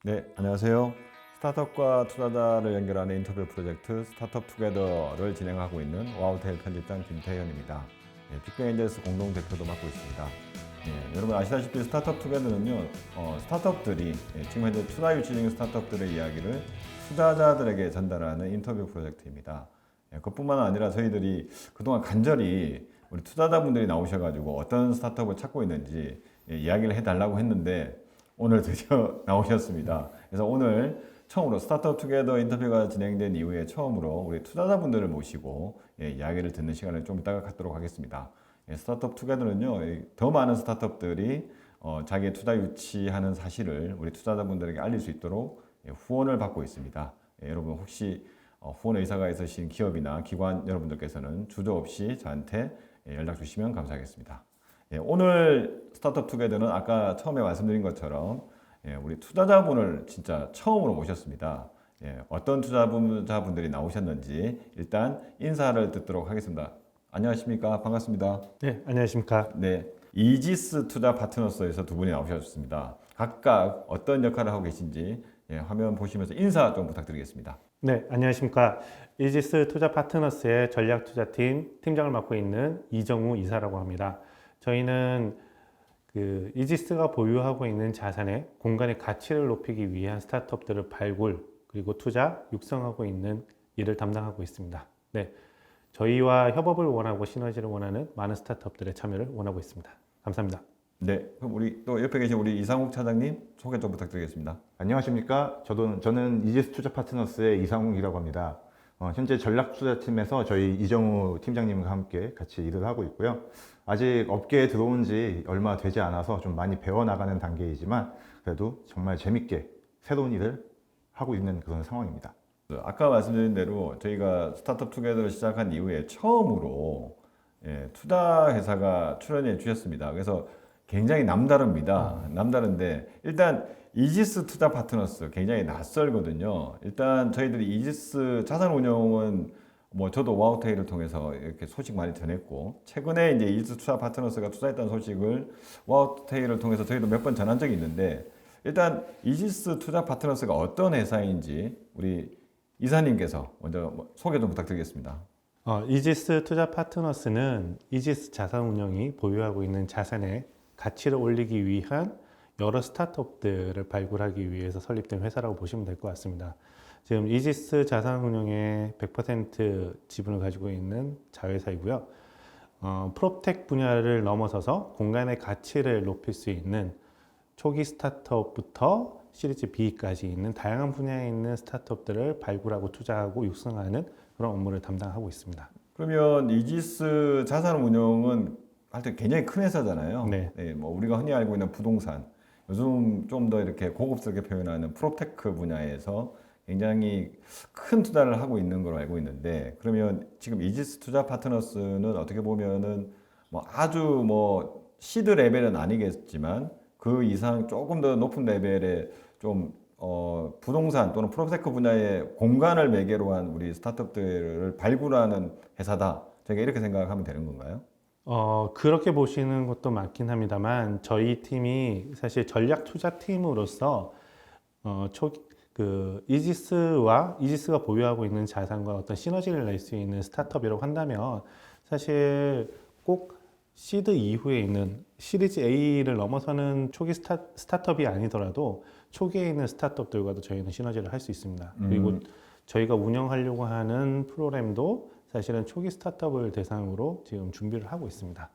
네, 안녕하세요. 스타트업과 투자자를 연결하는 인터뷰 프로젝트 스타트업 투게더를 진행하고 있는 와우테일 편집장 김태현입니다. 빅뱅엔젤스 공동 대표도 맡고 있습니다. 여러분 아시다시피 스타트업 투게더는요, 스타트업들이 지금 현재 투자 유치 중인 스타트업들의 이야기를 투자자들에게 전달하는 인터뷰 프로젝트입니다. 그뿐만 아니라 저희들이 그동안 간절히 우리 투자자분들이 나오셔가지고 어떤 스타트업을 찾고 있는지 이야기를 해달라고 했는데 오늘 드디어 나오셨습니다. 그래서 오늘 처음으로 스타트업 투게더 인터뷰가 진행된 이후에 처음으로 우리 투자자분들을 모시고 이야기를 듣는 시간을 좀 이따가 갖도록 하겠습니다. 스타트업 투게더는요, 더 많은 스타트업들이 자기의 투자 유치하는 사실을 우리 투자자분들에게 알릴 수 있도록 후원을 받고 있습니다. 여러분 혹시 후원 의사가 있으신 기업이나 기관 여러분들께서는 주저없이 저한테 연락 주시면 감사하겠습니다. 오늘 스타트업 투게더는 아까 처음에 말씀드린 것처럼 우리 투자자분을 진짜 처음으로 모셨습니다. 어떤 투자자분들이 나오셨는지 일단 인사를 듣도록 하겠습니다. 안녕하십니까? 반갑습니다. 네, 안녕하십니까. 네, 이지스 투자 파트너스에서 두 분이 나오셨습니다. 각각 어떤 역할을 하고 계신지 화면 보시면서 인사 좀 부탁드리겠습니다. 네, 안녕하십니까. 이지스 투자 파트너스의 전략투자팀 팀장을 맡고 있는 이정우 이사라고 합니다. 저희는 이지스가 보유하고 있는 자산의 공간의 가치를 높이기 위한 스타트업들을 발굴 그리고 투자, 육성하고 있는 일을 담당하고 있습니다. 네, 저희와 협업을 원하고 시너지를 원하는 많은 스타트업들의 참여를 원하고 있습니다. 감사합니다. 네, 그럼 우리 또 옆에 계신 우리 이상욱 차장님 소개 좀 부탁드리겠습니다. 안녕하십니까. 저는 이지스 투자 파트너스의 이상욱이라고 합니다. 현재 전략투자팀에서 저희 이정우 팀장님과 함께 같이 일을 하고 있고요. 아직 업계에 들어온 지 얼마 되지 않아서 좀 많이 배워나가는 단계이지만 그래도 정말 재밌게 새로운 일을 하고 있는 그런 상황입니다. 아까 말씀드린 대로 저희가 스타트업 투게더를 시작한 이후에 처음으로 투자 회사가 출연해 주셨습니다. 그래서 굉장히 남다릅니다. 남다른데 일단 이지스 투자 파트너스 굉장히 낯설거든요. 일단 저희들이 이지스 자산운용은 뭐 저도 와우테일을 통해서 이렇게 소식 많이 전했고 최근에 이제 이지스 투자 파트너스가 투자했다는 소식을 와우테일을 통해서 저희도 몇 번 전한 적이 있는데 일단 이지스 투자 파트너스가 어떤 회사인지 우리 이사님께서 먼저 소개 좀 부탁드리겠습니다. 이지스 투자 파트너스는 이지스 자산운용이 보유하고 있는 자산의 가치를 올리기 위한 여러 스타트업들을 발굴하기 위해서 설립된 회사라고 보시면 될 것 같습니다. 지금 이지스 자산운용의 100% 지분을 가지고 있는 자회사이고요. 프롭텍 분야를 넘어서서 공간의 가치를 높일 수 있는 초기 스타트업부터 시리즈 B까지 있는 다양한 분야에 있는 스타트업들을 발굴하고 투자하고 육성하는 그런 업무를 담당하고 있습니다. 그러면 이지스 자산운용은 하여튼 굉장히 큰 회사잖아요. 네. 뭐 우리가 흔히 알고 있는 부동산, 요즘 좀 더 이렇게 고급스럽게 표현하는 프로테크 분야에서 굉장히 큰 투자를 하고 있는 걸로 알고 있는데, 그러면 지금 이지스 투자 파트너스는 어떻게 보면은 뭐 아주 뭐 시드 레벨은 아니겠지만 그 이상 조금 더 높은 레벨의 좀 부동산 또는 프로테크 분야의 공간을 매개로 한 우리 스타트업들을 발굴하는 회사다. 저희가 이렇게 생각하면 되는 건가요? 그렇게 보시는 것도 맞긴 합니다만 저희 팀이 사실 전략 투자 팀으로서 이지스가 보유하고 있는 자산과 어떤 시너지를 낼 수 있는 스타트업이라고 한다면 사실 꼭 시드 이후에 있는 시리즈 A를 넘어서는 초기 스타트업이 아니더라도 초기에 있는 스타트업들과도 저희는 시너지를 할 수 있습니다. 그리고 저희가 운영하려고 하는 프로그램도 사실은 초기 스타트업을 대상으로 지금 준비를 하고 있습니다.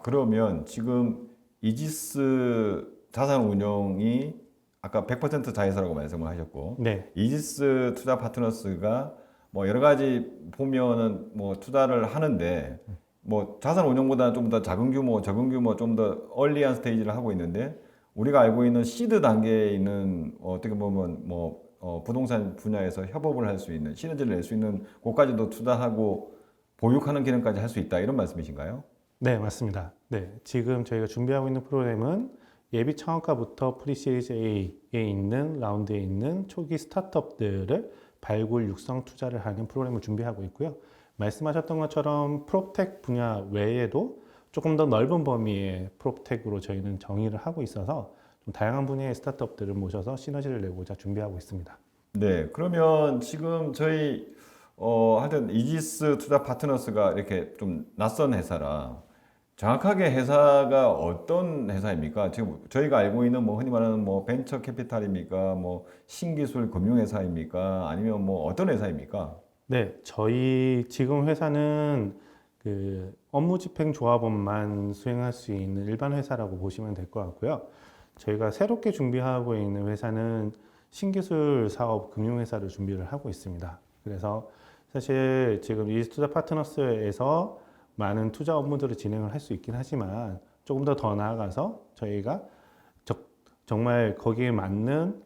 그러면 지금 이지스 자산운용이 아까 100% 자회사라고 말씀을 하셨고, 네. 이지스 투자 파트너스가 뭐 여러 가지 보면은 뭐 투자를 하는데 뭐 자산운용보다는 좀 더 적은 규모 좀 더 얼리한 스테이지를 하고 있는데 우리가 알고 있는 시드 단계에 있는 어떻게 보면 뭐 부동산 분야에서 협업을 할 수 있는 시너지를 낼 수 있는 곳까지도 투자하고 보육하는 기능까지 할 수 있다 이런 말씀이신가요? 네, 맞습니다. 네, 지금 저희가 준비하고 있는 프로그램은 예비 창업가부터 프리시리즈 A에 있는 라운드에 있는 초기 스타트업들을 발굴, 육성, 투자를 하는 프로그램을 준비하고 있고요. 말씀하셨던 것처럼 프롭텍 분야 외에도 조금 더 넓은 범위의 프롭텍으로 저희는 정의를 하고 있어서 좀 다양한 분야의 스타트업들을 모셔서 시너지를 내고자 준비하고 있습니다. 네, 그러면 지금 저희 하여튼 이지스 투자 파트너스가 이렇게 좀 낯선 회사라 정확하게 회사가 어떤 회사입니까? 지금 저희가 알고 있는 뭐 흔히 말하는 뭐 벤처 캐피탈입니까? 뭐 신기술 금융 회사입니까? 아니면 뭐 어떤 회사입니까? 네, 저희 지금 회사는 그 업무 집행 조합원만 수행할 수 있는 일반 회사라고 보시면 될 것 같고요. 저희가 새롭게 준비하고 있는 회사는 신기술 사업 금융회사를 준비를 하고 있습니다. 그래서 사실 지금 이 투자 파트너스에서 많은 투자 업무들을 진행을 할 수 있긴 하지만 조금 더 나아가서 저희가 정말 거기에 맞는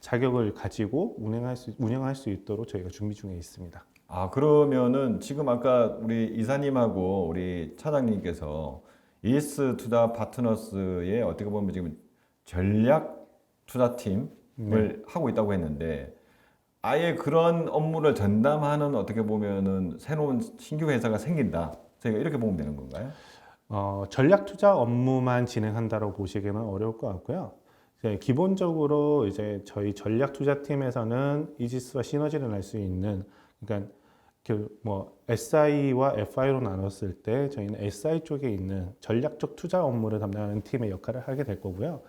자격을 가지고 운영할 수 있도록 저희가 준비 중에 있습니다. 아, 그러면은 지금 아까 우리 이사님하고 우리 차장님께서 이지스 투자 파트너스의 어떻게 보면 지금 전략 투자팀을 하고 있다고 했는데 아예 그런 업무를 전담하는 어떻게 보면은 새로운 신규 회사가 생긴다. 저희가 이렇게 보면 되는 건가요? 전략 투자 업무만 진행한다고 보시기는 어려울 것 같고요. 이제 기본적으로 이제 저희 전략 투자팀에서는 이지스와 시너지를 낼 수 있는, 그러니까 뭐 SI와 FI로 나눴을 때 저희는 SI 쪽에 있는 전략적 투자 업무를 담당하는 팀의 역할을 하게 될 거고요.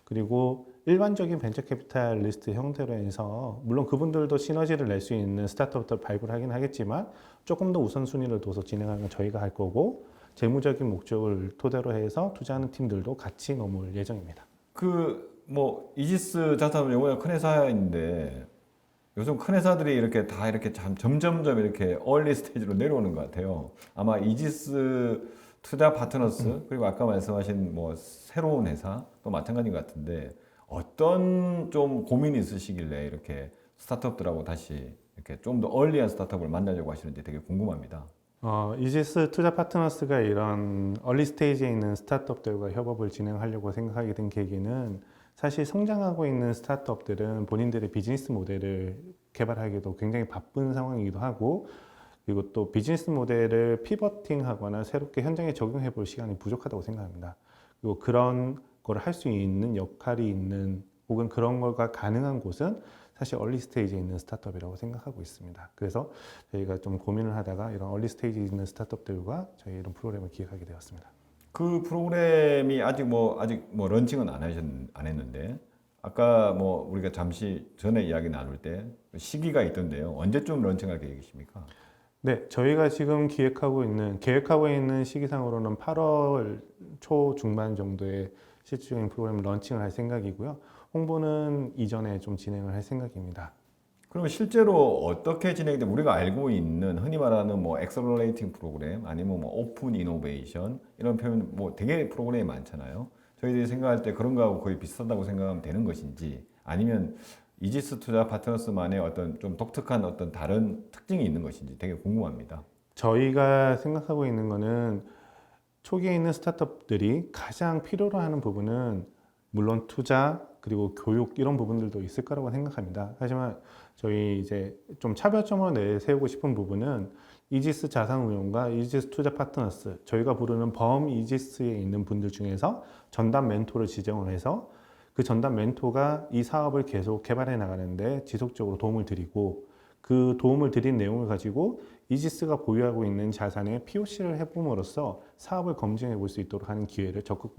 그리고 일반적인 벤처 캐피탈리스트 형태로 해서 물론 그분들도 시너지를 낼 수 있는 스타트업들 발굴하긴 하겠지만 조금 더 우선순위를 둬서 진행하는 건 저희가 할 거고 재무적인 목적을 토대로 해서 투자하는 팀들도 같이 넘을 예정입니다. 그 뭐 이지스 자산은 영어가 큰 회사인데 요즘 큰 회사들이 이렇게 다 이렇게 점점점 이렇게 얼리 스테이지로 내려오는 것 같아요. 아마 이지스 투자 파트너스 그리고 아까 말씀하신 뭐 새로운 회사도 마찬가지인 것 같은데 어떤 좀 고민이 있으시길래 이렇게 스타트업들하고 다시 이렇게 좀 더 얼리한 스타트업을 만나려고 하시는지 되게 궁금합니다. 이지스 투자 파트너스가 이런 얼리 스테이지에 있는 스타트업들과 협업을 진행하려고 생각하게 된 계기는 사실 성장하고 있는 스타트업들은 본인들의 비즈니스 모델을 개발하기도 굉장히 바쁜 상황이기도 하고 그리고 또 비즈니스 모델을 피버팅하거나 새롭게 현장에 적용해 볼 시간이 부족하다고 생각합니다. 그리고 그런 걸 할 수 있는 역할이 있는 혹은 그런 걸가 가능한 곳은 사실 얼리 스테이지에 있는 스타트업이라고 생각하고 있습니다. 그래서 저희가 좀 고민을 하다가 이런 얼리 스테이지에 있는 스타트업들과 저희 이런 프로그램을 기획하게 되었습니다. 그 프로그램이 아직 뭐 런칭은 안 했는데 아까 뭐 우리가 잠시 전에 이야기 나눌 때 시기가 있던데요. 언제쯤 런칭할 계획이십니까? 네, 저희가 지금 계획하고 있는 시기상으로는 8월 초 중반 정도에 실질적인 프로그램 런칭을 할 생각이고요. 홍보는 이전에 좀 진행을 할 생각입니다. 그러면 실제로 어떻게 진행돼? 우리가 알고 있는 흔히 말하는 뭐 엑셀러레이팅 프로그램 아니면 뭐 오픈 이노베이션 이런 표현 뭐 되게 프로그램이 많잖아요. 저희들이 생각할 때 그런 거하고 거의 비슷하다고 생각하면 되는 것인지 아니면 이지스 투자 파트너스만의 어떤 좀 독특한 어떤 다른 특징이 있는 것인지 되게 궁금합니다. 저희가 생각하고 있는 거는 초기에 있는 스타트업들이 가장 필요로 하는 부분은 물론 투자 그리고 교육 이런 부분들도 있을 거라고 생각합니다. 하지만 저희 이제 좀 차별점으로 내세우고 싶은 부분은 이지스 자산운용과 이지스 투자 파트너스 저희가 부르는 범 이지스에 있는 분들 중에서 전담 멘토를 지정을 해서 그 전담 멘토가 이 사업을 계속 개발해 나가는데 지속적으로 도움을 드리고 그 도움을 드린 내용을 가지고 이지스가 보유하고 있는 자산에 POC를 해봄으로써 사업을 검증해 볼 수 있도록 하는 기회를 적극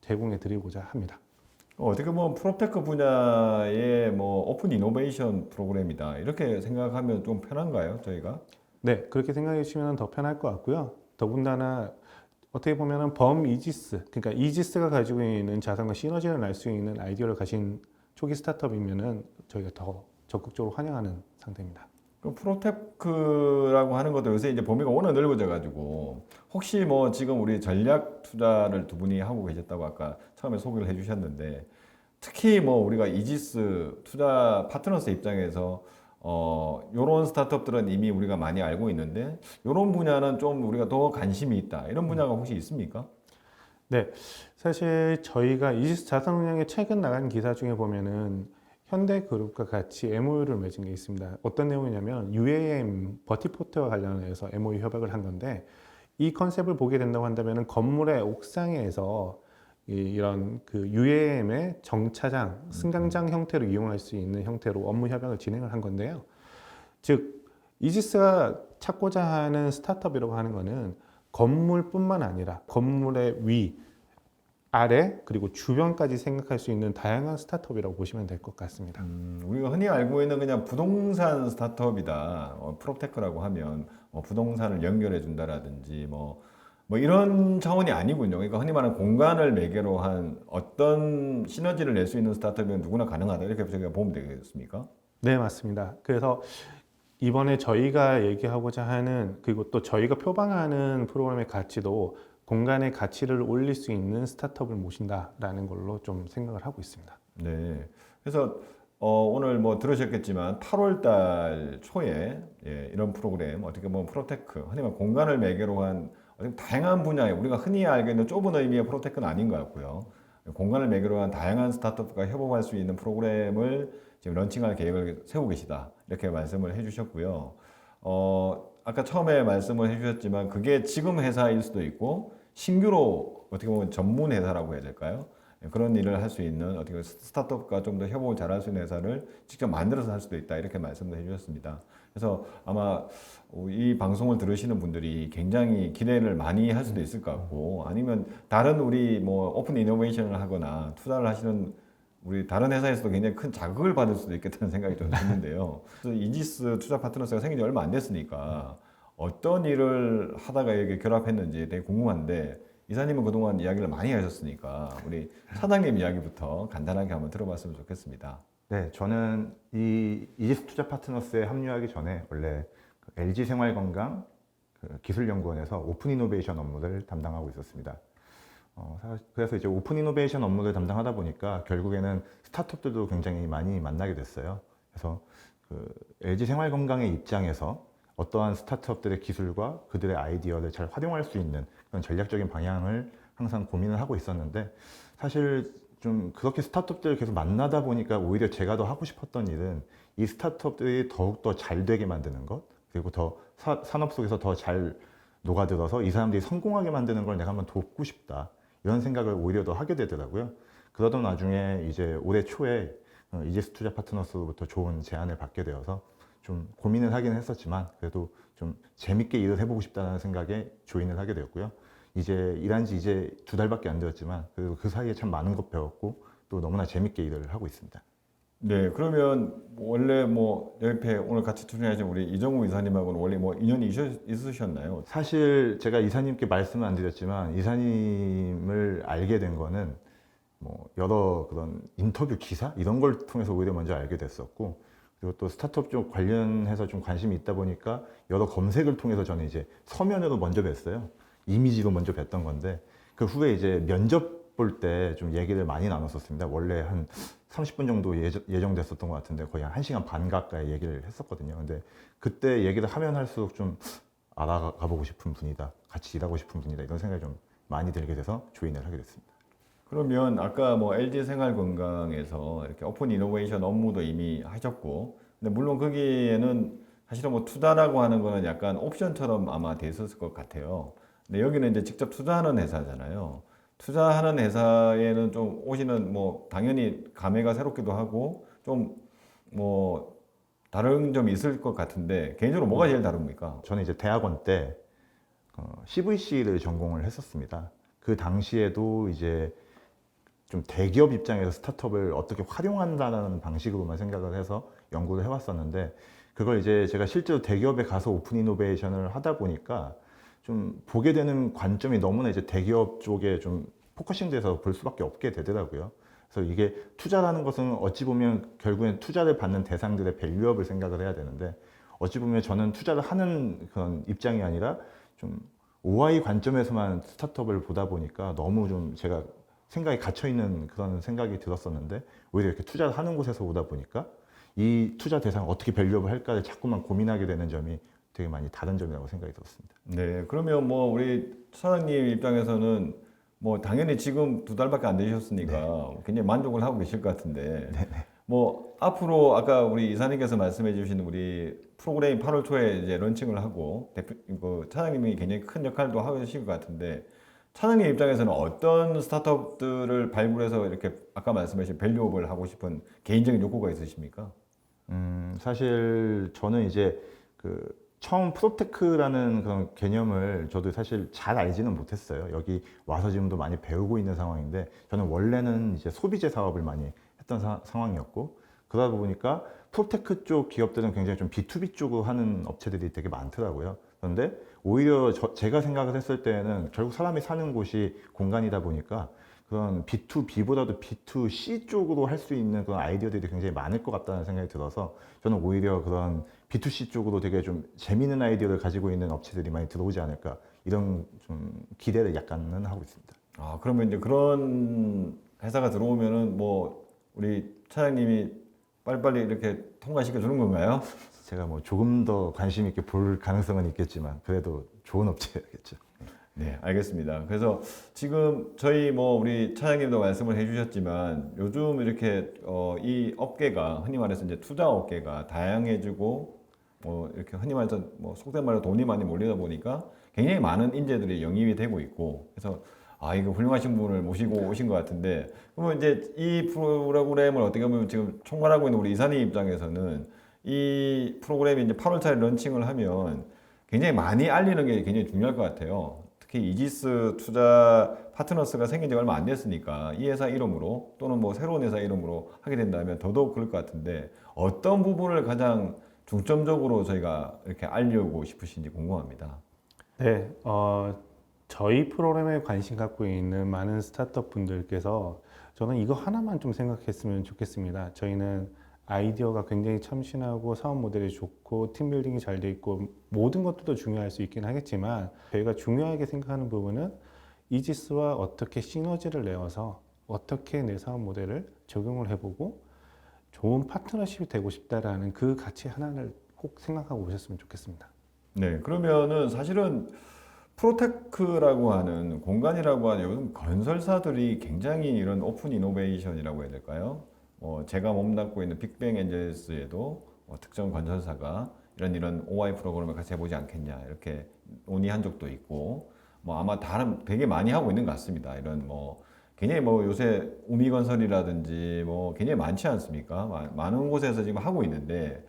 제공해 드리고자 합니다. 어떻게 보면 프로테크 분야의 뭐 오픈 이노베이션 프로그램이다 이렇게 생각하면 좀 편한가요, 저희가? 네, 그렇게 생각해 주시면 더 편할 것 같고요. 더군다나 어떻게 보면은 범 이지스, 그러니까 이지스가 가지고 있는 자산과 시너지를 낼 수 있는 아이디어를 가진 초기 스타트업이면은 저희가 더 적극적으로 환영하는 상태입니다. 그 프로테크라고 하는 것도 요새 이제 범위가 워낙 넓어져 가지고 혹시 뭐 지금 우리 전략 투자를 두 분이 하고 계셨다고 아까 처음에 소개를 해주셨는데 특히 뭐 우리가 이지스 투자 파트너스 입장에서 요런 스타트업들은 이미 우리가 많이 알고 있는데 요런 분야는 좀 우리가 더 관심이 있다 이런 분야가 혹시 있습니까? 네, 사실 저희가 이지스 자산운용에 최근 나간 기사 중에 보면은 현대그룹과 같이 MOU를 맺은 게 있습니다. 어떤 내용이냐면 UAM 버티포트와 관련해서 MOU 협약을 한 건데 이 컨셉을 보게 된다고 한다면 건물의 옥상에서 이런 그 UAM의 정차장, 승강장 형태로 이용할 수 있는 형태로 업무 협약을 진행을 한 건데요. 즉 이지스가 찾고자 하는 스타트업이라고 하는 것은 건물뿐만 아니라 건물의 위, 아래 그리고 주변까지 생각할 수 있는 다양한 스타트업이라고 보시면 될 것 같습니다. 우리가 흔히 알고 있는 그냥 부동산 스타트업이다. 프롭테크라고 하면 부동산을 연결해 준다라든지 뭐 이런 차원이 아니군요. 그러니까 흔히 말하는 공간을 매개로 한 어떤 시너지를 낼 수 있는 스타트업이면 누구나 가능하다. 이렇게 저희가 보면 되겠습니까? 네, 맞습니다. 그래서 이번에 저희가 얘기하고자 하는 그리고 또 저희가 표방하는 프로그램의 가치도 공간의 가치를 올릴 수 있는 스타트업을 모신다라는 걸로 좀 생각을 하고 있습니다. 네. 그래서 오늘 뭐 들으셨겠지만 8월 달 초에 이런 프로그램 어떻게 보면 프로테크, 흔히 말하면 공간을 매개로 한 다양한 분야에 우리가 흔히 알고 있는 좁은 의미의 프로테크는 아닌 것 같고요. 공간을 매개로 한 다양한 스타트업과 협업할 수 있는 프로그램을 지금 런칭할 계획을 세우고 계시다. 이렇게 말씀을 해주셨고요. 아까 처음에 말씀을 해주셨지만 그게 지금 회사일 수도 있고 신규로 어떻게 보면 전문 회사라고 해야 될까요? 그런 일을 할 수 있는 어떻게 스타트업과 좀 더 협업을 잘할 수 있는 회사를 직접 만들어서 할 수도 있다 이렇게 말씀도 해주셨습니다. 그래서 아마 이 방송을 들으시는 분들이 굉장히 기대를 많이 할 수도 있을 것 같고 아니면 다른 우리 뭐 오픈 이노베이션을 하거나 투자를 하시는 우리 다른 회사에서도 굉장히 큰 자극을 받을 수도 있겠다는 생각이 좀 드는데요. 그래서 이지스 투자 파트너스가 생긴 지 얼마 안 됐으니까 어떤 일을 하다가 이렇게 결합했는지 되게 궁금한데 이사님은 그동안 이야기를 많이 하셨으니까 우리 사장님 이야기부터 간단하게 한번 들어봤으면 좋겠습니다. 네, 저는 이 이지스 투자 파트너스에 합류하기 전에 원래 LG 생활건강 기술연구원에서 오픈 이노베이션 업무를 담당하고 있었습니다. 그래서 이제 오픈 이노베이션 업무를 담당하다 보니까 결국에는 스타트업들도 굉장히 많이 만나게 됐어요. 그래서 LG 생활건강의 입장에서 어떠한 스타트업들의 기술과 그들의 아이디어를 잘 활용할 수 있는 그런 전략적인 방향을 항상 고민을 하고 있었는데 사실 좀 그렇게 스타트업들을 계속 만나다 보니까 오히려 제가 더 하고 싶었던 일은 이 스타트업들이 더욱더 잘 되게 만드는 것 그리고 더 산업 속에서 더 잘 녹아들어서 이 사람들이 성공하게 만드는 걸 내가 한번 돕고 싶다 이런 생각을 오히려 더 하게 되더라고요. 그러던 와중에 이제 올해 초에 이지스 투자 파트너스로부터 좋은 제안을 받게 되어서 좀 고민을 하긴 했었지만 그래도 좀 재밌게 일을 해보고 싶다는 생각에 조인을 하게 되었고요. 이제 일한 지 이제 2달밖에 안 되었지만 그래도 그 사이에 참 많은 것 배웠고 또 너무나 재밌게 일을 하고 있습니다. 네, 그러면 원래 뭐 옆에 오늘 같이 출연하신 우리 이정우 이사님하고는 원래 뭐 인연이 있으셨나요? 사실 제가 이사님께 말씀은 안 드렸지만 이사님을 알게 된 거는 뭐 여러 그런 인터뷰 기사 이런 걸 통해서 오히려 먼저 알게 됐었고 그리고 또 스타트업 쪽 관련해서 좀 관심이 있다 보니까 여러 검색을 통해서 저는 이제 서면으로 먼저 뵀어요. 이미지로 먼저 뵀던 건데 그 후에 이제 면접 볼 때 좀 얘기를 많이 나눴었습니다. 원래 한 30분 정도 예정됐었던 것 같은데 거의 한 1시간 반 가까이 얘기를 했었거든요. 근데 그때 얘기를 하면 할수록 좀 알아가 보고 싶은 분이다. 같이 일하고 싶은 분이다. 이런 생각이 좀 많이 들게 돼서 조인을 하게 됐습니다. 그러면 아까 뭐 LG 생활건강에서 이렇게 오픈 이노베이션 업무도 이미 하셨고, 근데 물론 거기에는 사실은 뭐 투자라고 하는 거는 약간 옵션처럼 아마 돼 있었을 것 같아요. 근데 여기는 이제 직접 투자하는 회사잖아요. 투자하는 회사에는 좀 오시는 뭐 당연히 감회가 새롭기도 하고 좀 뭐 다른 점이 있을 것 같은데 개인적으로 뭐가 제일 다릅니까? 저는 이제 대학원 때 CVC를 전공을 했었습니다. 그 당시에도 이제 좀 대기업 입장에서 스타트업을 어떻게 활용한다는 방식으로만 생각을 해서 연구를 해왔었는데 그걸 이제 제가 실제로 대기업에 가서 오픈 이노베이션을 하다 보니까 좀 보게 되는 관점이 너무나 이제 대기업 쪽에 좀 포커싱돼서 볼 수밖에 없게 되더라고요. 그래서 이게 투자라는 것은 어찌 보면 결국엔 투자를 받는 대상들의 밸류업을 생각을 해야 되는데 어찌 보면 저는 투자를 하는 그런 입장이 아니라 좀 OI 관점에서만 스타트업을 보다 보니까 너무 좀 제가 생각이 갇혀 있는 그런 생각이 들었었는데 오히려 이렇게 투자를 하는 곳에서 오다 보니까 이 투자 대상을 어떻게 밸류업을 할까를 자꾸만 고민하게 되는 점이 되게 많이 다른 점이라고 생각이 들었습니다. 네, 그러면 뭐 우리 사장님 입장에서는 뭐 당연히 지금 2달밖에 안 되셨으니까 굉장히 만족을 하고 계실 것 같은데 뭐 앞으로 아까 우리 이사님께서 말씀해 주신 우리 프로그램이 8월 초에 이제 런칭을 하고 대표 그 차장님이 굉장히 큰 역할도 하실 것 같은데 차장님 입장에서는 어떤 스타트업들을 발굴해서 이렇게 아까 말씀하신 밸류업을 하고 싶은 개인적인 욕구가 있으십니까? 사실 저는 이제 그 처음 프로테크라는 그런 개념을 저도 사실 잘 알지는 못했어요. 여기 와서 지금도 많이 배우고 있는 상황인데 저는 원래는 이제 소비재 사업을 많이 했던 상황이었고 그러다 보니까 프로테크 쪽 기업들은 굉장히 좀 B2B 쪽으로 하는 업체들이 되게 많더라고요. 그런데 오히려 제가 생각을 했을 때는 결국 사람이 사는 곳이 공간이다 보니까 그런 B2B보다도 B2C 쪽으로 할 수 있는 그런 아이디어들이 굉장히 많을 것 같다는 생각이 들어서 저는 오히려 그런 B2C 쪽으로 되게 좀 재미있는 아이디어를 가지고 있는 업체들이 많이 들어오지 않을까 이런 좀 기대를 약간은 하고 있습니다. 아, 그러면 이제 그런 회사가 들어오면은 뭐 우리 차장님이 빨리빨리 이렇게 통과시켜 주는 건가요? 제가 뭐 조금 더 관심 있게 볼 가능성은 있겠지만 그래도 좋은 업체야겠죠. 네, 알겠습니다. 그래서 지금 저희 뭐 우리 차장님도 말씀을 해주셨지만 요즘 이렇게 이 업계가 흔히 말해서 이제 투자 업계가 다양해지고 뭐 이렇게 흔히 말해서 뭐 속된 말로 돈이 많이 몰리다 보니까 굉장히 많은 인재들이 영입이 되고 있고 그래서 아 이거 훌륭하신 분을 모시고 오신 것 같은데 그러면 이제 이 프로그램을 어떻게 보면 지금 총괄하고 있는 우리 이사님 입장에서는 이 프로그램이 이제 8월 달에 런칭을 하면 굉장히 많이 알리는 게 굉장히 중요할 것 같아요. 특히 이지스 투자 파트너스가 생긴 지가 얼마 안 됐으니까 이 회사 이름으로 또는 뭐 새로운 회사 이름으로 하게 된다면 더더욱 그럴 것 같은데 어떤 부분을 가장 중점적으로 저희가 이렇게 알려고 싶으신지 궁금합니다. 네, 저희 프로그램에 관심 갖고 있는 많은 스타트업 분들께서 저는 이거 하나만 좀 생각했으면 좋겠습니다. 저희는 아이디어가 굉장히 참신하고 사업 모델이 좋고 팀 빌딩이 잘 돼 있고 모든 것들도 중요할 수 있긴 하겠지만 저희가 중요하게 생각하는 부분은 이지스와 어떻게 시너지를 내어서 어떻게 내 사업 모델을 적용을 해보고 좋은 파트너십이 되고 싶다라는 그 가치 하나를 꼭 생각하고 오셨으면 좋겠습니다. 네, 그러면은 사실은 프로테크라고 하는 공간이라고 하는 요즘 건설사들이 굉장히 이런 오픈 이노베이션이라고 해야 될까요? 제가 몸담고 있는 빅뱅 엔젤스에도 특정 건설사가 이런 OI 프로그램을 같이 해보지 않겠냐 이렇게 논의한 적도 있고 뭐 아마 다른 되게 많이 하고 있는 것 같습니다. 이런 뭐 굉장히 뭐 요새 우미건설이라든지 뭐 굉장히 많지 않습니까? 많은 곳에서 지금 하고 있는데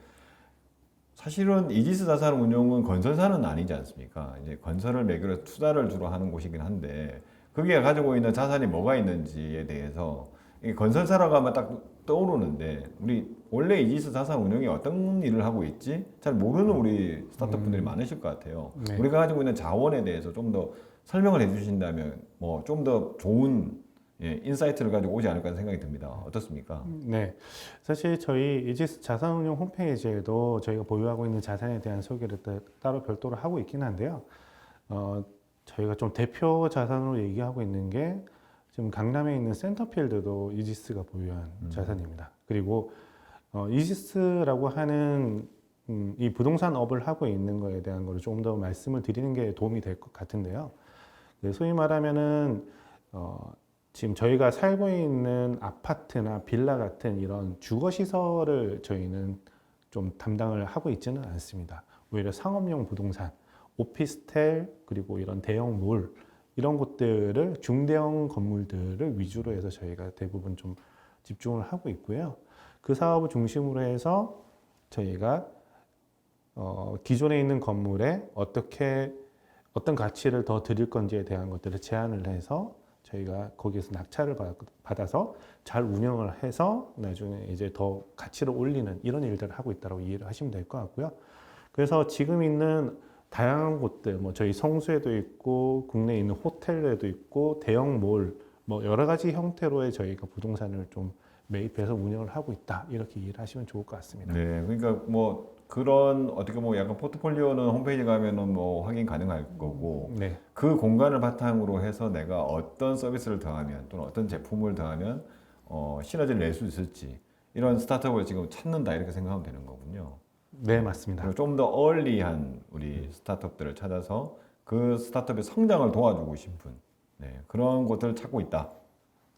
사실은 이지스 자산운용은 건설사는 아니지 않습니까? 이제 건설을 매개로 해서 투자를 주로 하는 곳이긴 한데 그게 가지고 있는 자산이 뭐가 있는지에 대해서 이게 건설사라고 하면 딱 떠오르는데 우리 원래 이지스 자산운용이 어떤 일을 하고 있지? 잘 모르는 우리 스타트업 분들이 많으실 것 같아요. 네. 우리가 가지고 있는 자원에 대해서 좀 더 설명을 해주신다면 뭐 좀 더 좋은 인사이트를 가지고 오지 않을까 생각이 듭니다. 어떻습니까? 네, 사실 저희 이지스 자산운용 홈페이지에도 저희가 보유하고 있는 자산에 대한 소개를 따로 별도로 하고 있긴 한데요. 저희가 좀 대표 자산으로 얘기하고 있는 게 지금 강남에 있는 센터필드도 이지스가 보유한 자산입니다. 그리고 이지스라고 하는 이 부동산 업을 하고 있는 거에 대한 거를 조금 더 말씀을 드리는 게 도움이 될 것 같은데요. 소위 말하면은 지금 저희가 살고 있는 아파트나 빌라 같은 이런 주거 시설을 저희는 좀 담당을 하고 있지는 않습니다. 오히려 상업용 부동산, 오피스텔 그리고 이런 대형 몰 이런 곳들을 중대형 건물들을 위주로 해서 저희가 대부분 좀 집중을 하고 있고요. 그 사업을 중심으로 해서 저희가 기존에 있는 건물에 어떤 가치를 더 드릴 건지에 대한 것들을 제안을 해서 저희가 거기에서 낙찰을 받아서 잘 운영을 해서 나중에 이제 더 가치를 올리는 이런 일들을 하고 있다고 이해를 하시면 될 것 같고요. 그래서 지금 있는 다양한 곳들, 뭐 저희 성수에도 있고 국내에 있는 호텔에도 있고 대형 몰, 뭐 여러 가지 형태로의 저희가 부동산을 좀 매입해서 운영을 하고 있다 이렇게 이해를 하시면 좋을 것 같습니다. 네, 그러니까 뭐 그런 어떻게 뭐 약간 포트폴리오는 홈페이지 가면은 뭐 확인 가능할 거고 네, 그 공간을 바탕으로 해서 내가 어떤 서비스를 더하면 또는 어떤 제품을 더하면 시너지를 낼 수 있을지 이런 스타트업을 지금 찾는다 이렇게 생각하면 되는 거군요. 네 맞습니다. 그리고 좀 더 얼리한 우리 스타트업들을 찾아서 그 스타트업의 성장을 도와주고 싶은 그런 곳들을 찾고 있다.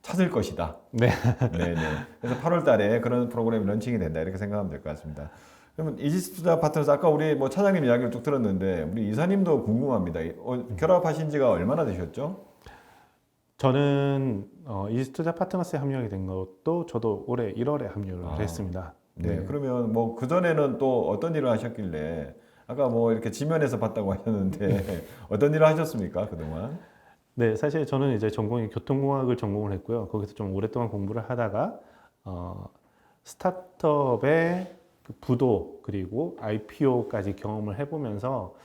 찾을 것이다. 네. 네네. 그래서 8월 달에 그런 프로그램이 런칭이 된다 이렇게 생각하면 될 것 같습니다. 그러면 이지스 투자 파트너스 아까 우리 뭐 차장님 이야기를 쭉 들었는데 우리 이사님도 궁금합니다. 결합하신 지가 얼마나 되셨죠? 저는 이지스 투자 파트너스에 합류하게 된 것도 저도 올해 1월에 합류를 아, 했습니다. 네. 그러면 뭐 그전에는 또 어떤 일을 하셨길래 아까 뭐 이렇게 지면에서 봤다고 하셨는데 어떤 일을 하셨습니까, 그동안? 네, 사실 저는 이제 전공이 교통공학을 전공을 했고요. 거기서 좀 오랫동안 공부를 하다가 스타트업의 그 부도 그리고 IPO까지 경험을 해보면서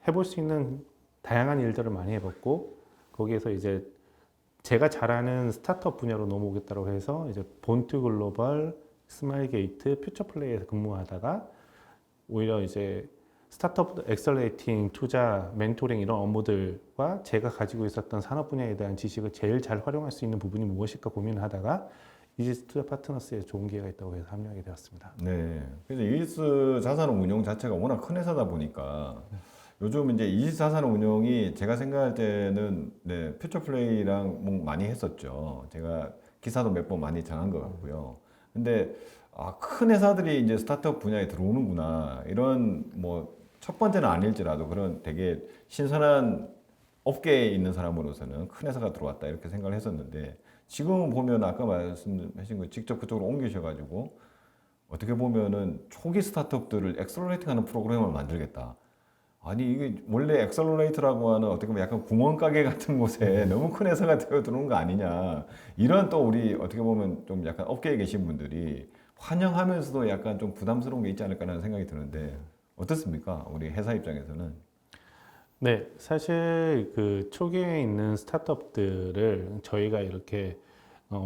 해볼 수 있는 다양한 일들을 많이 해봤고 거기에서 이제 제가 잘하는 스타트업 분야로 넘어오겠다고 해서 이제 본투 글로벌, 스마일게이트, 퓨처플레이에서 근무하다가 오히려 이제 스타트업 엑셀레이팅, 투자, 멘토링 이런 업무들과 제가 가지고 있었던 산업 분야에 대한 지식을 제일 잘 활용할 수 있는 부분이 무엇일까 고민을 하다가 이지스 투자 파트너스에 좋은 기회가 있다고 해서 합류하게 되었습니다. 네. 그래서 이지스 자산운용 자체가 워낙 큰 회사다 보니까 요즘 이제 이지스 자산운용이 제가 생각할 때는 네, 퓨처플레이랑 뭐 많이 했었죠. 제가 기사도 몇 번 많이 전한 것 같고요. 근데 큰 회사들이 이제 스타트업 분야에 들어오는구나. 이런 뭐 첫 번째는 아닐지라도 그런 되게 신선한 업계에 있는 사람으로서는 큰 회사가 들어왔다 이렇게 생각을 했었는데 지금 보면 아까 말씀하신 거 직접 그쪽으로 옮기셔가지고 어떻게 보면은 초기 스타트업들을 엑셀러레이팅하는 프로그램을 만들겠다. 아니 이게 원래 엑셀러레이터라고 하는 어떻게 보면 약간 구멍가게 같은 곳에 너무 큰 회사가 되어 들어오는 거 아니냐. 이런 또 우리 어떻게 보면 좀 약간 업계에 계신 분들이 환영하면서도 약간 좀 부담스러운 게 있지 않을까라는 생각이 드는데 어떻습니까? 우리 회사 입장에서는. 네, 사실 그 초기에 있는 스타트업들을 저희가 이렇게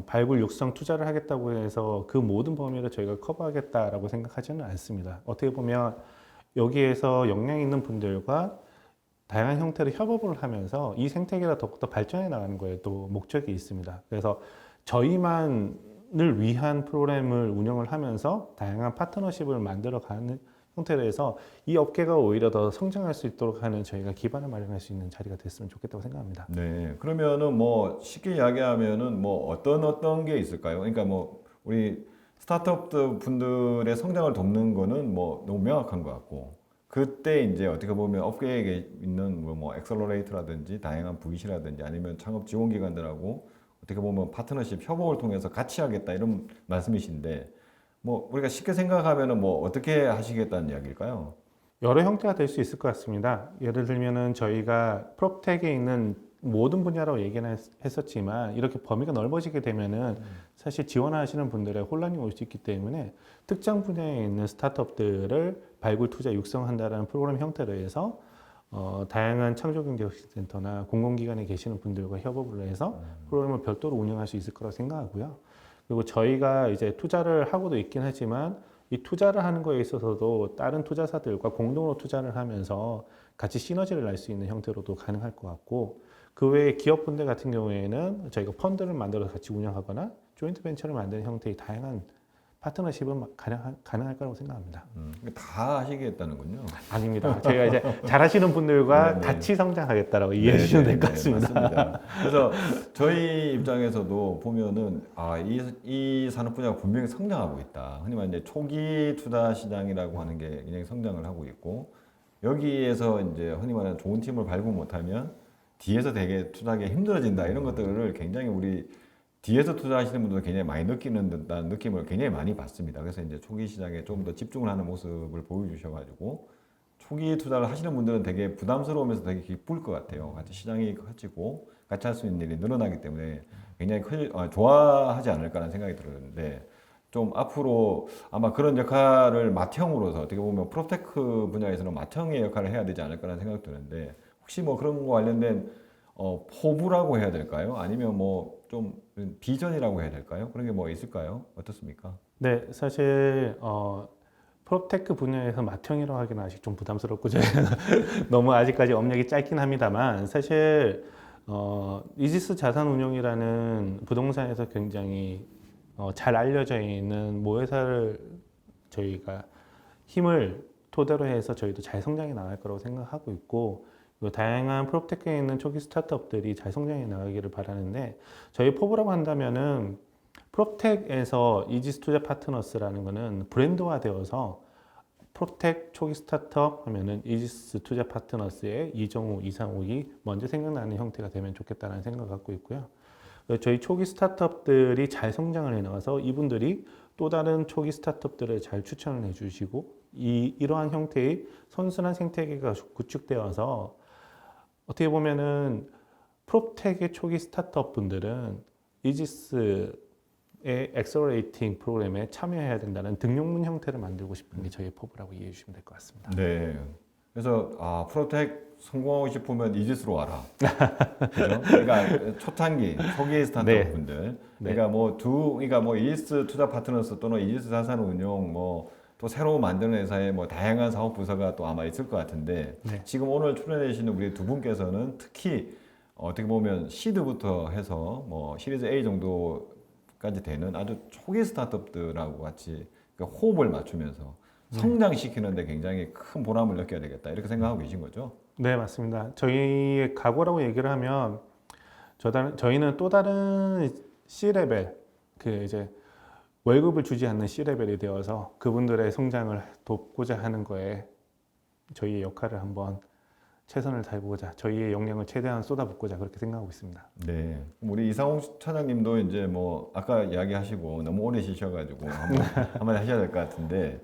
발굴 육성 투자를 하겠다고 해서 그 모든 범위를 저희가 커버하겠다라고 생각하지는 않습니다. 어떻게 보면 여기에서 역량 있는 분들과 다양한 형태로 협업을 하면서 이 생태계가 더욱더 발전해 나가는 거에 또 목적이 있습니다. 그래서 저희만을 위한 프로그램을 운영을 하면서 다양한 파트너십을 만들어가는 형태로 해서 이 업계가 오히려 더 성장할 수 있도록 하는 저희가 기반을 마련할 수 있는 자리가 됐으면 좋겠다고 생각합니다. 네. 그러면은 뭐 쉽게 이야기하면은 뭐 어떤 게 있을까요? 그러니까 뭐 우리 스타트업 분들의 성장을 돕는 거는 뭐 너무 명확한 것 같고 그때 이제 어떻게 보면 업계에 있는 뭐 엑셀러레이터라든지 다양한 VC라든지 아니면 창업 지원 기관들하고 어떻게 보면 파트너십 협업을 통해서 같이 하겠다 이런 말씀이신데 뭐 우리가 쉽게 생각하면은 뭐 어떻게 하시겠다는 이야기일까요? 여러 형태가 될 수 있을 것 같습니다. 예를 들면은 저희가 프롭텍에 있는 모든 분야로 얘기는 했었지만 이렇게 범위가 넓어지게 되면은 사실 지원하시는 분들의 혼란이 올 수 있기 때문에 특정 분야에 있는 스타트업들을 발굴 투자 육성한다라는 프로그램 형태로 해서 다양한 창조경제혁신센터나 공공기관에 계시는 분들과 협업을 해서 프로그램을 별도로 운영할 수 있을 거라고 생각하고요. 그리고 저희가 이제 투자를 하고도 있긴 하지만 이 투자를 하는 거에 있어서도 다른 투자사들과 공동으로 투자를 하면서 같이 시너지를 낼 수 있는 형태로도 가능할 것 같고 그 외에 기업분들 같은 경우에는 저희가 펀드를 만들어서 같이 운영하거나 조인트 벤처를 만드는 형태의 다양한 파트너십은 가능할 거라고 생각합니다. 다 하시겠다는군요. 아닙니다. 저희가 이제 잘하시는 분들과 네네. 같이 성장하겠다라고 이해해 주시면 될 것 같습니다. 맞습니다. 그래서 저희 입장에서도 보면은 이 산업 분야가 분명히 성장하고 있다. 흔히 말해 이제 초기 투자 시장이라고 하는 게 굉장히 성장을 하고 있고 여기에서 이제 흔히 말하는 좋은 팀을 발굴 못하면 뒤에서 되게 투자하기 힘들어진다 이런 것들을 굉장히 우리 뒤에서 투자하시는 분들도 굉장히 많이 느끼는 듯한 느낌을 굉장히 많이 받습니다. 그래서 이제 초기 시장에 좀 더 집중을 하는 모습을 보여주셔가지고 초기 투자를 하시는 분들은 되게 부담스러우면서 되게 기쁠 것 같아요. 같이 시장이 커지고 같이 할 수 있는 일이 늘어나기 때문에 굉장히 좋아하지 않을까라는 생각이 들었는데 좀 앞으로 아마 그런 역할을 맏형으로서 어떻게 보면 프로테크 분야에서는 맏형의 역할을 해야 되지 않을까라는 생각이 드는데 혹시 뭐 그런 거 관련된 포부라고 해야 될까요? 아니면 뭐 좀 비전이라고 해야 될까요? 그런 게 뭐 있을까요? 어떻습니까? 네, 사실 프로테크 분야에서 맏형이라고 하기는 아직 좀 부담스럽고 저희가 너무 아직까지 업력이 짧긴 합니다만 사실 이지스 자산운용이라는 부동산에서 굉장히 잘 알려져 있는 모회사를 저희가 힘을 토대로 해서 저희도 잘 성장해 나갈 거라고 생각하고 있고 그리고 다양한 프로테크에 있는 초기 스타트업들이 잘 성장해 나가기를 바라는데 저희 포부라고 한다면은 프로텍에서 이지스 투자 파트너스라는 거는 브랜드화되어서 프로텍 초기 스타트업 하면은 이지스 투자 파트너스의 이정우, 이상욱이 먼저 생각나는 형태가 되면 좋겠다는 생각을 갖고 있고요. 저희 초기 스타트업들이 잘 성장을 해나가서 이분들이 또 다른 초기 스타트업들을 잘 추천을 해주시고 이러한 형태의 선순환 생태계가 구축되어서 어떻게 보면은 프로텍의 초기 스타트업 분들은 이지스의 엑셀러레이팅 프로그램에 참여해야 된다는 등용문 형태를 만들고 싶은 게 저희의 포부라고 이해해 주시면 될 것 같습니다. 네. 그래서 프로텍 성공하고 싶으면 이지스로 와라. 그죠? 그러니까 초창기, 초기 스타트업 네. 분들. 네. 그러니까 뭐 이지스 투자 파트너스 또는 이지스 자산운용 또 새로 만드는 회사에 다양한 사업 부서가 또 아마 있을 것 같은데 네. 지금 오늘 출연해 주시는 우리 두 분께서는 특히 어떻게 보면 시드부터 해서 시리즈 A 정도까지 되는 아주 초기 스타트업들하고 같이 호흡을 맞추면서 성장시키는데 굉장히 큰 보람을 느껴야 되겠다 이렇게 생각하고 계신 거죠? 네, 맞습니다. 저희의 각오라고 얘기를 하면 저희는 또 다른 C레벨 이제 월급을 주지 않는 C레벨이 되어서 그분들의 성장을 돕고자 하는 거에 저희의 역할을 한번 최선을 다해보고자 저희의 역량을 최대한 쏟아붓고자 그렇게 생각하고 있습니다. 네. 우리 이상욱 차장님도 이제 아까 이야기하시고 너무 오래 쉬셔가지고 한번 하셔야 될 것 같은데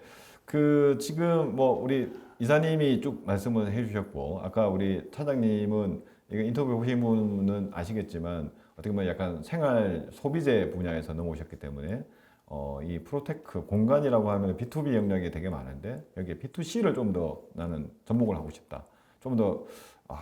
지금 우리 이사님이 쭉 말씀을 해주셨고 아까 우리 차장님은 이거 인터뷰 보시면은 아시겠지만 어떻게 보면 약간 생활 소비재 분야에서 넘어오셨기 때문에 이 프로테크 공간이라고 하면 B2B 영역이 되게 많은데 여기에 B2C를 좀 더 나는 접목을 하고 싶다. 좀 더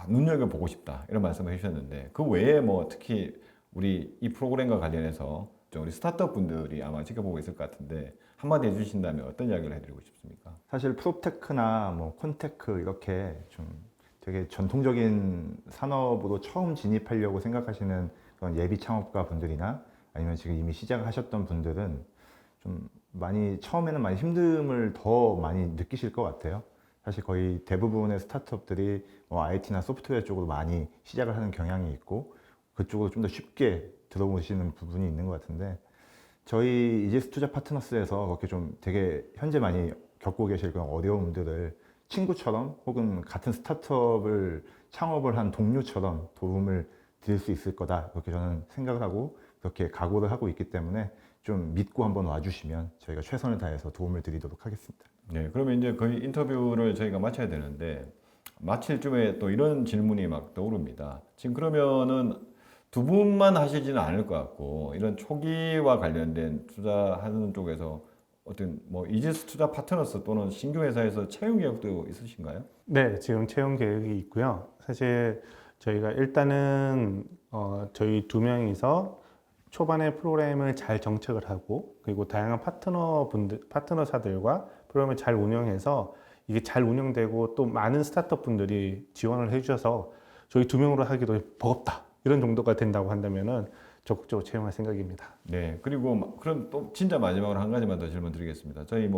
눈여겨보고 싶다. 이런 말씀을 해주셨는데 그 외에 특히 우리 이 프로그램과 관련해서 우리 스타트업 분들이 아마 지켜보고 있을 것 같은데 한마디 해주신다면 어떤 이야기를 해드리고 싶습니까? 사실 프로테크나 콘테크 이렇게 좀 되게 전통적인 산업으로 처음 진입하려고 생각하시는 그런 예비 창업가 분들이나 아니면 지금 이미 시작을 하셨던 분들은 좀 처음에는 많이 힘듦을 더 많이 느끼실 것 같아요. 사실 거의 대부분의 스타트업들이 IT나 소프트웨어 쪽으로 많이 시작을 하는 경향이 있고 그쪽으로 좀 더 쉽게 들어오시는 부분이 있는 것 같은데 저희 이지스 투자 파트너스에서 그렇게 좀 되게 현재 많이 겪고 계실 그런 어려움들을 친구처럼 혹은 같은 스타트업을 창업을 한 동료처럼 도움을 드릴 수 있을 거다 그렇게 저는 생각을 하고 그렇게 각오를 하고 있기 때문에 좀 믿고 한번 와주시면 저희가 최선을 다해서 도움을 드리도록 하겠습니다. 네, 그러면 이제 거의 인터뷰를 저희가 마쳐야 되는데 마칠 쯤에 또 이런 질문이 막 떠오릅니다. 지금 그러면은 두 분만 하시지는 않을 것 같고 이런 초기와 관련된 투자하는 쪽에서 어떤 이지스 투자 파트너스 또는 신규 회사에서 채용 계획도 있으신가요? 네, 지금 채용 계획이 있고요. 사실 저희가 일단은 저희 두 명이서 초반에 프로그램을 잘 정책을 하고 그리고 다양한 파트너사들과 프로그램을 잘 운영해서 이게 잘 운영되고 또 많은 스타트업 분들이 지원을 해주셔서 저희 두 명으로 하기도 버겁다 이런 정도가 된다고 한다면은 적극적으로 채용할 생각입니다. 네, 그리고 그럼 또 진짜 마지막으로 한 가지만 더 질문 드리겠습니다. 저희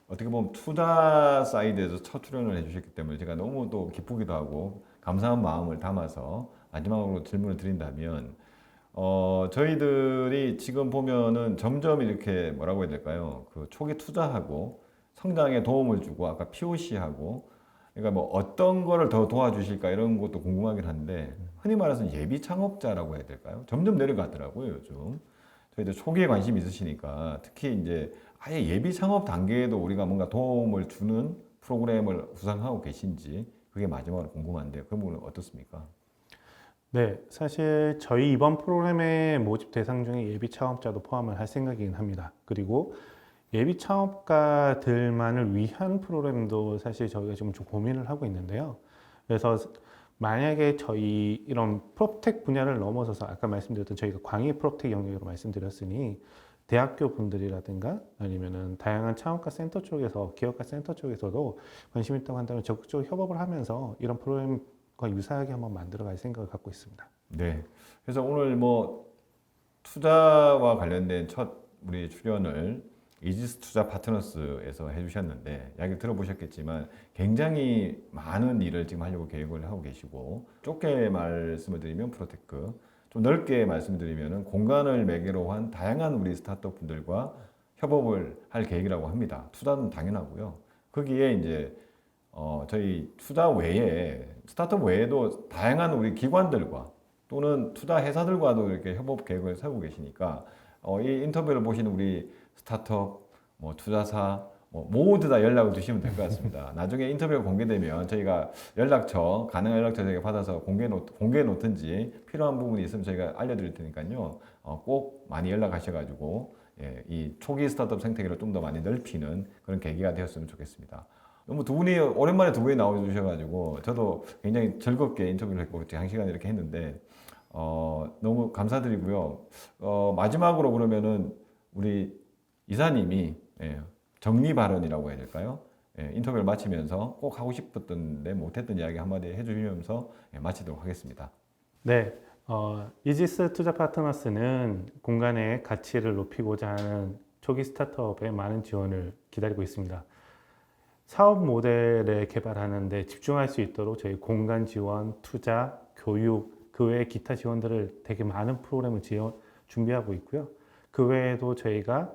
어떻게 보면 투자 사이드에서 첫 출연을 해주셨기 때문에 제가 너무 또 기쁘기도 하고 감사한 마음을 담아서 마지막으로 질문을 드린다면 저희들이 지금 보면은 점점 이렇게 뭐라고 해야 될까요? 초기 투자하고 성장에 도움을 주고 아까 POC하고 그러니까 어떤 거를 더 도와주실까 이런 것도 궁금하긴 한데 흔히 말해서 예비 창업자라고 해야 될까요? 점점 내려가더라고요, 요즘. 저희들 초기에 관심 있으시니까 특히 이제 아예 예비 창업 단계에도 우리가 뭔가 도움을 주는 프로그램을 구상하고 계신지 그게 마지막으로 궁금한데 그 부분은 어떻습니까? 네, 사실 저희 이번 프로그램의 모집 대상 중에 예비 창업자도 포함을 할 생각이긴 합니다. 그리고 예비 창업가들만을 위한 프로그램도 사실 저희가 지금 좀 고민을 하고 있는데요. 그래서 만약에 저희 이런 프로텍 분야를 넘어서서 아까 말씀드렸던 저희가 광희 프로텍 영역으로 말씀드렸으니 대학교 분들이라든가 아니면은 다양한 창업가 센터 쪽에서 기업가 센터 쪽에서도 관심 있다고 한다면 적극적으로 협업을 하면서 이런 프로그램과 유사하게 한번 만들어갈 생각을 갖고 있습니다. 네. 그래서 오늘 투자와 관련된 첫 우리 출연을 이지스 투자 파트너스에서 해주셨는데 이야기 들어보셨겠지만 굉장히 많은 일을 지금 하려고 계획을 하고 계시고 좁게 말씀을 드리면 프로테크 좀 넓게 말씀드리면 공간을 매개로 한 다양한 우리 스타트업 분들과 협업을 할 계획이라고 합니다. 투자는 당연하고요. 거기에 이제 저희 투자 외에 스타트업 외에도 다양한 우리 기관들과 또는 투자 회사들과도 이렇게 협업 계획을 세우고 계시니까 이 인터뷰를 보시는 우리 스타트업, 뭐 투자사 모두 다 연락을 주시면 될 것 같습니다. 나중에 인터뷰가 공개되면 저희가 연락처, 가능한 연락처 저희가 받아서 공개해 놓든지 필요한 부분이 있으면 저희가 알려드릴 테니까요. 꼭 많이 연락하셔가지고 예, 이 초기 스타트업 생태계를 좀 더 많이 넓히는 그런 계기가 되었으면 좋겠습니다. 너무 두 분이 오랜만에 두 분이 나와주셔가지고 저도 굉장히 즐겁게 인터뷰를 했고 한 시간 이렇게 했는데 너무 감사드리고요. 마지막으로 그러면은 우리 이사님이 예, 정리 발언이라고 해야 될까요? 예, 인터뷰를 마치면서 꼭 하고 싶었던데 못했던 이야기 한마디 해주시면서 예, 마치도록 하겠습니다. 네, 이지스 투자 파트너스는 공간의 가치를 높이고자 하는 초기 스타트업에 많은 지원을 기다리고 있습니다. 사업 모델을 개발하는 데 집중할 수 있도록 저희 공간 지원, 투자, 교육, 그 외에 기타 지원들을 되게 많은 프로그램을 준비하고 있고요. 그 외에도 저희가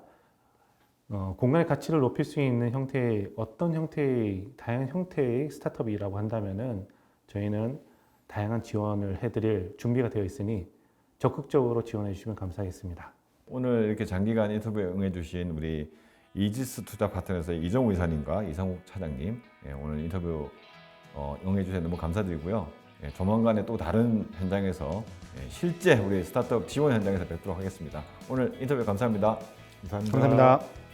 공간의 가치를 높일 수 있는 형태의 어떤 형태의 다양한 형태의 스타트업이라고 한다면은 저희는 다양한 지원을 해드릴 준비가 되어 있으니 적극적으로 지원해 주시면 감사하겠습니다. 오늘 이렇게 장기간 인터뷰에 응해주신 우리 이지스 투자 파트너스의 이정우 이사님과 이상욱 차장님 오늘 인터뷰 응해주셔서 너무 감사드리고요. 조만간에 또 다른 현장에서 실제 우리 스타트업 지원 현장에서 뵙도록 하겠습니다. 오늘 인터뷰 감사합니다. 감사합니다. 감사합니다.